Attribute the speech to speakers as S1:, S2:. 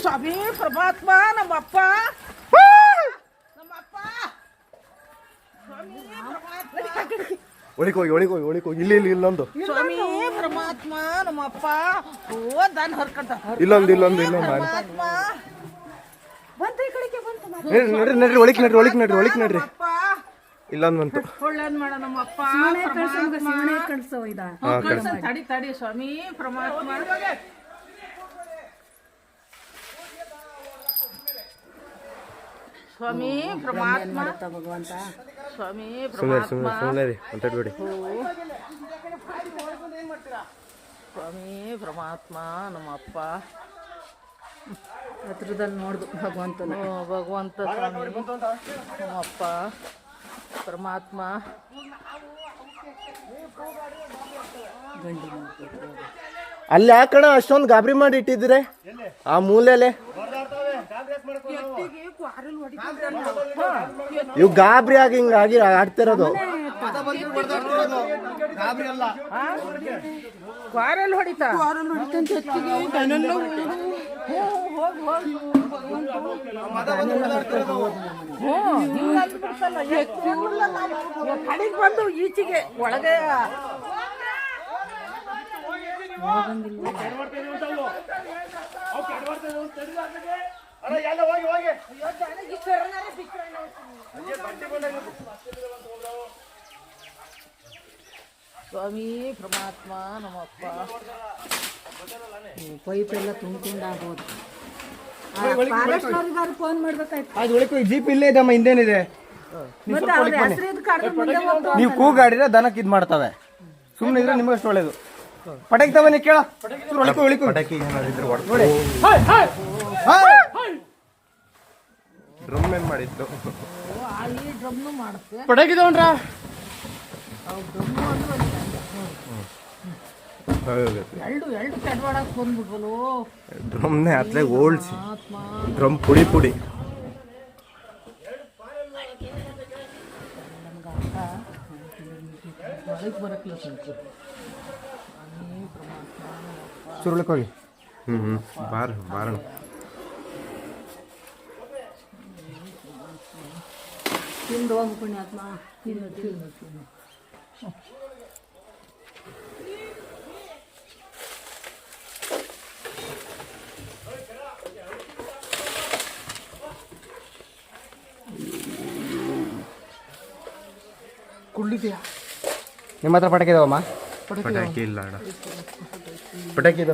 S1: ಸ್ವಾಮಿ ಪರಮಾತ್ಮ ನಮ್ಮಪ್ಪ
S2: ಒಳಿಕೋಗಿ ಇಲ್ಲಿ ಇಲ್ಲೊಂದು
S1: ಸ್ವಾಮಿ ಪರಮಾತ್ಮ ನಮ್ಮಪ್ಪ ಓ ದಾನ್ ಹರ್ಕಂತ
S2: ಇಲ್ಲೊಂದು
S1: ಪರಮಾತ್ಮ ಬಂತ ಈ ಕಡೆಗೆ ಬಂತು
S2: ನಡ್ರಿ ಒಳಿಕ್ ನಡ್ರಿ ಇಲ್ಲೊಂದು ಬಂತು
S1: ಒಳ್ಳೇದ್ ಮಾಡ ನಮ್ಮಪ್ಪ ತಡಿ ಸ್ವಾಮಿ ಪರಮಾತ್ಮ ಸ್ವಾಮಿ ಪರಮಾತ್ಮ
S3: ಭಗವಂತ
S1: ಸ್ವಾಮಿ ಪರಮಾತ್ಮ ಸ್ವಾಮಿ ಪರಮಾತ್ಮ ನಮ್ಮಪ್ಪ
S3: ಹತ್ರದಲ್ಲಿ ನೋಡ್ದು ಭಗವಂತನ
S1: ಭಗವಂತ ಸ್ವಾಮಿ ನಮ್ಮಪ್ಪ ಪರಮಾತ್ಮ
S2: ಅಲ್ಲಿ ಯಾಕಣ ಅಷ್ಟೊಂದು ಗಾಬರಿ ಮಾಡಿ ಇಟ್ಟಿದ್ರೆ ಆ ಮೂಲೆಲೆ ಇವ್ ಗಾಬರಿ ಆಗಿ ಹಿಂಗಾಗಿ ಆಡ್ತಿರೋದು
S1: ಕ್ವಾರಲ್ ಹೊಡಿತಾ ಕಡೆಗೆ ಬಂದು ಈಚೆಗೆ ಒಳಗೆ ಸ್ವಾಮಿ ಪರಮಾತ್ಮ ನಮ್ಮಪ್ಪ
S3: ಪೈಪ್ ಎಲ್ಲ ತುಂಬ್ಕೊಂಡಾಗ್ಬೋದು ಫೋನ್ ಮಾಡ್ಬೇಕಾಯ್ತು
S2: ಅದು ಉಳಿಕೋ ಜೀಪ್ ಇಲ್ಲೇ ಇದಮ್ಮ ಹಿಂದೇನಿದೆ ನೀವು ಕೂಗಾಡಿದ್ರೆ ದನಕ್ಕೆ ಇದ್ ಮಾಡ್ತವೆ ಸುಮ್ಮನೆ ಇದ್ರೆ ನಿಮಗಷ್ಟು ಒಳ್ಳೇದು ಪಟಾಕಿ ತವನಿ ಕೇಳ ಪಟಾಕಿ ನೋಡಿ ಡ್ರಮ್ ಏನ್ ಮಾಡಿತ್ತು ಪಟಾಕಿ ತಗೊಂಡ್ರ
S1: ಎರಡು ಕೆಡವಾಡಕ್ ಬಂದ್ಬಿಟ್ವಲು
S2: ಡ್ರಮ್ನೇ ಅತ್ಲೆ ಓಲ್ಸಿ ಡ್ರಮ್ ಪುಡಿ ಸುರುಳಕ್ ಹೋಗಿ ಬಾರಣ
S3: ತಿಂದು ಹೋಗು ಪುಣ್ಯಾತ್ಮ ತಿನ್ನು
S2: ಕುಳ್ಳಿದ್ಯಾ ನಿಮ್ಮ ಹತ್ರ ಪಟಾಕಿ ಇದಾವಮ್ಮ ಪಟಾಕಿ ಇಲ್ಲ ಪಟಾಕಿ